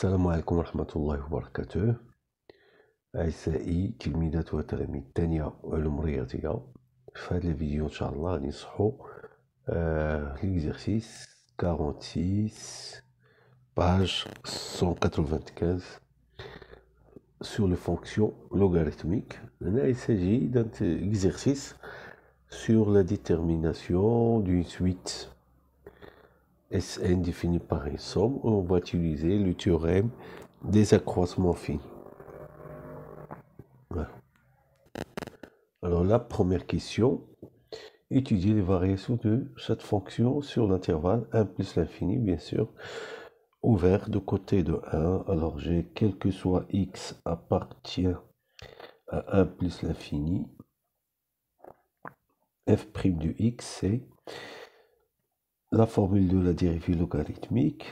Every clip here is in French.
السلام عليكم ورحمة الله وبركاته. أعزائي تلميذات وتلاميذ الثانية علوم رياضية، في هذا الفيديو إن شاء الله غادي نصحو l'exercice 46 page 195 sur les fonctions logarithmiques. Là, il s'agit d'un exercice sur la détermination d'une suite Sn définie par une somme. On va utiliser le théorème des accroissements finis. Voilà. Alors la première question, étudier les variations de cette fonction sur l'intervalle 1 plus l'infini, bien sûr, ouvert de côté de 1. Alors j'ai quel que soit x appartient à 1 plus l'infini, f' de x, c'est la formule de la dérivée logarithmique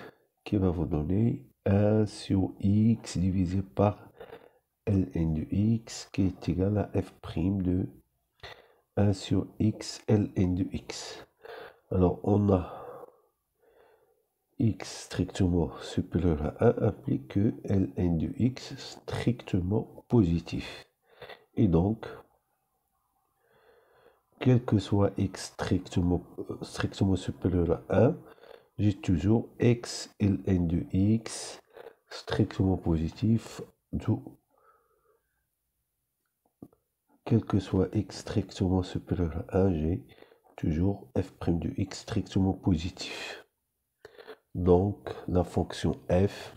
qui va vous donner 1 sur x divisé par ln de x qui est égal à f' de 1 sur x ln de x. Alors on a x strictement supérieur à 1 implique que ln de x strictement positif. Et donc, quel que soit x strictement supérieur à 1, j'ai toujours x ln de x strictement positif, d'où quel que soit x strictement supérieur à 1, j'ai toujours f' de x strictement positif. Donc, la fonction f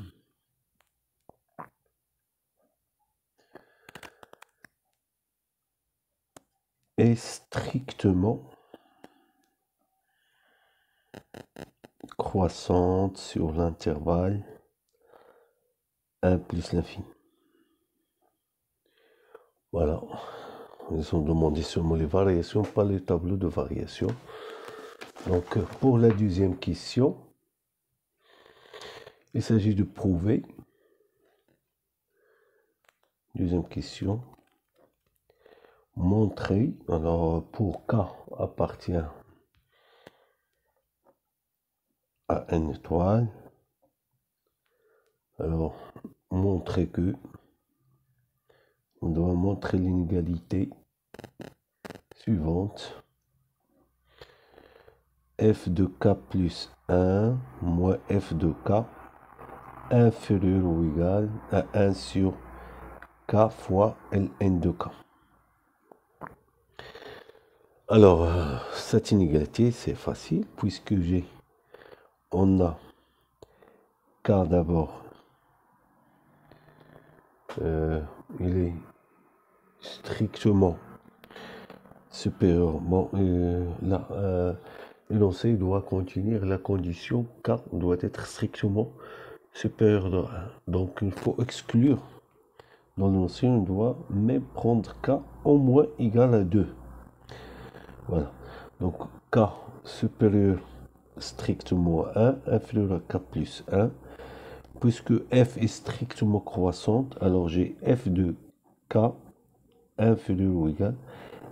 est strictement croissante sur l'intervalle 1 plus l'infini. Voilà. Ils ont demandé seulement les variations, pas les tableaux de variation. Donc, pour la deuxième question, il s'agit de prouver. Deuxième question. Montrer. Alors, pour K appartient à n étoile. Alors, montrer que on doit montrer l'inégalité suivante. F de K plus 1 moins F de K inférieur ou égal à 1 sur K fois Ln de K. Alors, cette inégalité, c'est facile puisque on a K d'abord, il est strictement supérieur. Bon, là, l'énoncé doit contenir la condition K doit être strictement supérieur de 1. Donc, il faut exclure. Dans l'énoncé, on doit même prendre K au moins égal à 2. Voilà. Donc, K supérieur strictement à 1, inférieur à K plus 1. Puisque f est strictement croissante, alors j'ai f de K inférieur ou égal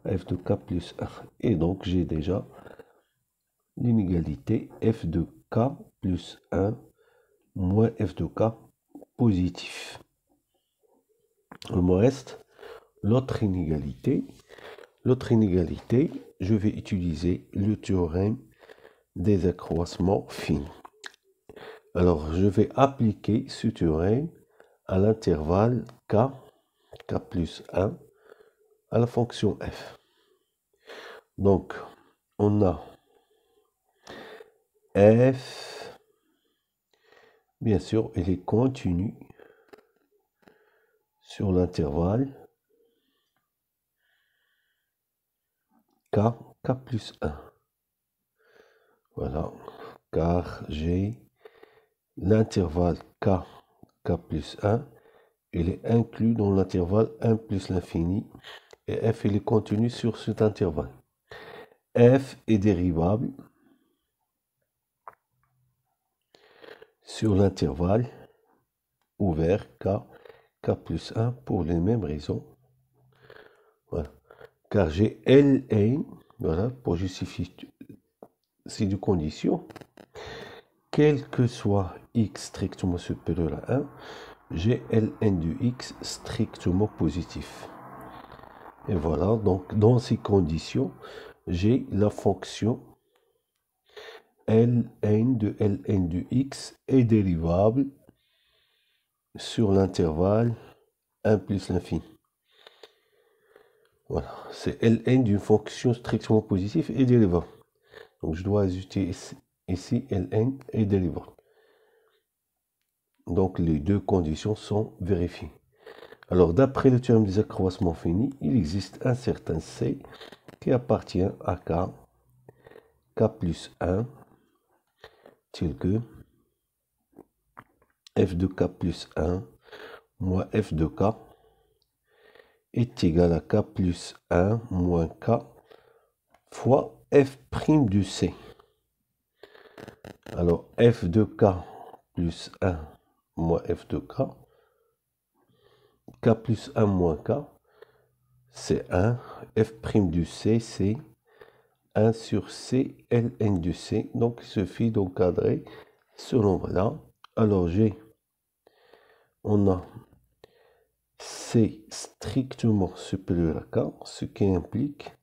à f de K plus 1. Et donc, j'ai déjà l'inégalité f de K plus 1 moins f de K positif. Il me reste l'autre inégalité. L'autre inégalité, je vais utiliser le théorème des accroissements finis. Alors, je vais appliquer ce théorème à l'intervalle K plus 1, à la fonction f. Donc, on a f, bien sûr, il est continu sur l'intervalle K plus 1. Voilà, car j'ai l'intervalle K plus 1, il est inclus dans l'intervalle 1 plus l'infini, et f il est continu sur cet intervalle. F est dérivable sur l'intervalle ouvert K plus 1 pour les mêmes raisons. Voilà. Car j'ai Ln, voilà, pour justifier ces deux conditions. quel que soit x strictement supérieur à 1, j'ai ln de x strictement positif. Et voilà, donc dans ces conditions, j'ai la fonction ln de x est dérivable sur l'intervalle 1 plus l'infini. Voilà, c'est ln d'une fonction strictement positive et dérivable. Donc je dois ajouter ici ln est dérivable. Donc les deux conditions sont vérifiées. Alors d'après le théorème des accroissements finis, il existe un certain C qui appartient à K plus 1, tel que f de K plus 1 moins f de K est égal à K plus 1 moins K fois f' de C. Alors f de K plus 1 moins f de K, K plus 1 moins K, c'est 1, f' de C, c'est 1 sur C, ln de C. Donc il suffit d'encadrer ce nombre-là. Alors on a C strictement supérieur à K, ce qui implique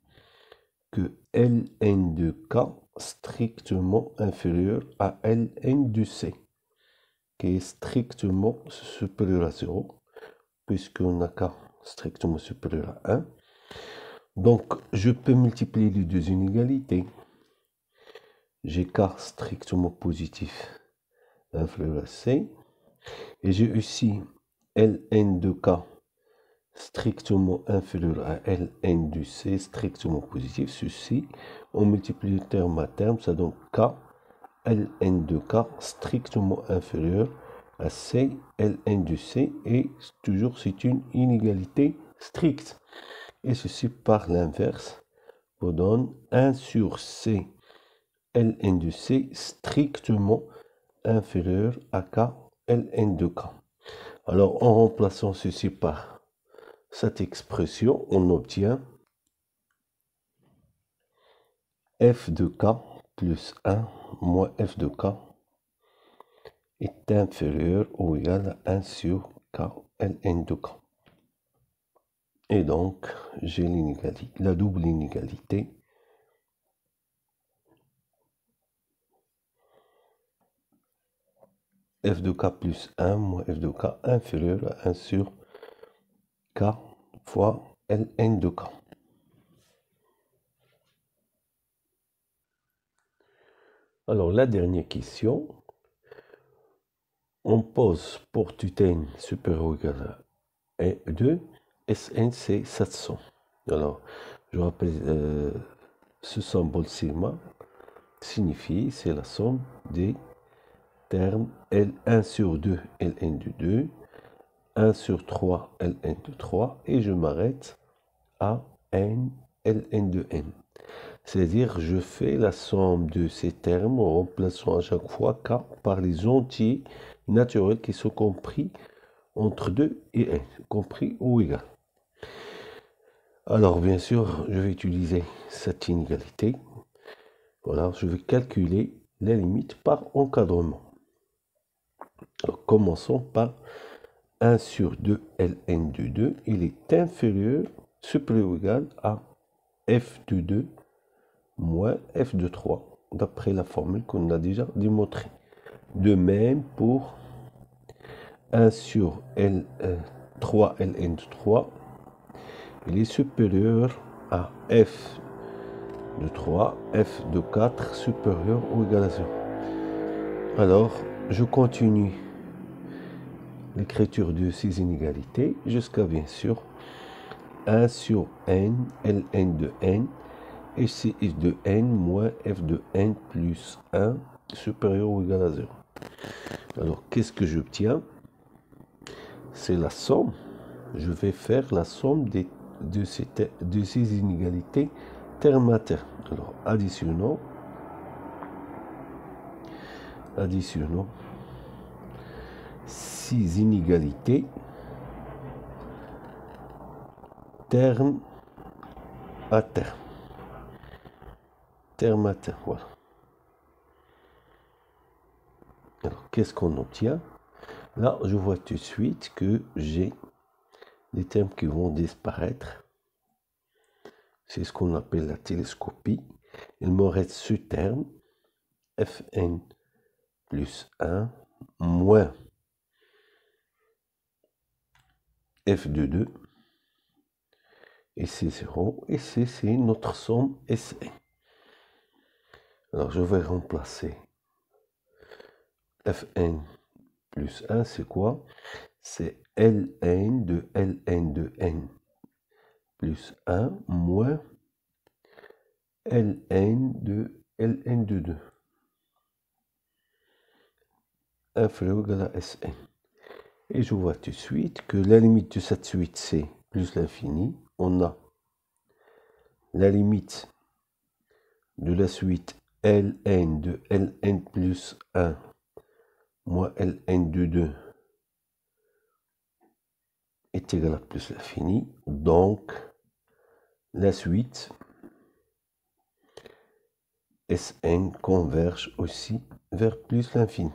que ln de K strictement inférieur à ln de C, qui est strictement supérieur à 0, puisqu'on a K strictement supérieur à 1. Donc, je peux multiplier les deux inégalités. J'ai K strictement positif inférieur à C, et j'ai aussi ln de K strictement inférieur à ln de C strictement positif. Ceci, on multiplie le terme à terme, ça donne K, ln de K strictement inférieur à C, ln de C, et toujours c'est une inégalité stricte. Et ceci par l'inverse vous donne 1 sur C, ln de C strictement inférieur à K, ln de K. Alors en remplaçant ceci par cette expression, on obtient f de K plus 1 moins f de K est inférieur ou égal à 1 sur K ln de K. Et donc, j'ai l'inégalité, la double inégalité. F de K plus 1 moins F de K inférieur à 1 sur K fois ln de K. Alors, la dernière question. On pose pour Tn supérieur ou égal à 2, Sn c'est 700. Alors, je rappelle, ce symbole sigma signifie, c'est la somme des termes L1 sur 2, Ln de 2, 1 sur 3, Ln de 3, et je m'arrête à n, Ln de n. C'est-à-dire, je fais la somme de ces termes en remplaçant à chaque fois K par les entiers naturels qui sont compris entre 2 et n, compris ou égal. Alors, bien sûr, je vais utiliser cette inégalité. Voilà, je vais calculer les limites par encadrement. Alors, commençons par 1 sur 2 ln de 2. Il est inférieur, supérieur ou égal à f de 2 moins f de 3, d'après la formule qu'on a déjà démontrée. De même pour 1 sur 3 ln de 3, il est supérieur à f de 3, f de 4 supérieur ou égal à 0. Alors, je continue l'écriture de ces inégalités jusqu'à bien sûr 1 sur n, ln de n, et c'est f de n moins f de n plus 1 supérieur ou égal à 0. Alors, qu'est-ce que j'obtiens? C'est la somme. Je vais faire la somme de ces inégalités terme à terme. Alors, additionnons ces inégalités terme à terme. Terme à terme, voilà. qu'est-ce qu'on obtient? Là, je vois tout de suite que j'ai des termes qui vont disparaître. C'est ce qu'on appelle la télescopie. Il me reste ce terme, Fn plus 1 moins f de 2, et c'est 0, et c'est notre somme Sn. Alors je vais remplacer Fn plus 1, c'est quoi? C'est Ln de Ln de n plus 1 moins Ln de Ln de 2 inférieur égal à Sn. Et je vois tout de suite que la limite de cette suite, c'est plus l'infini. On a la limite de la suite Ln de Ln plus 1 moins Ln de 2 est égal à plus l'infini. Donc, la suite Sn converge aussi vers plus l'infini.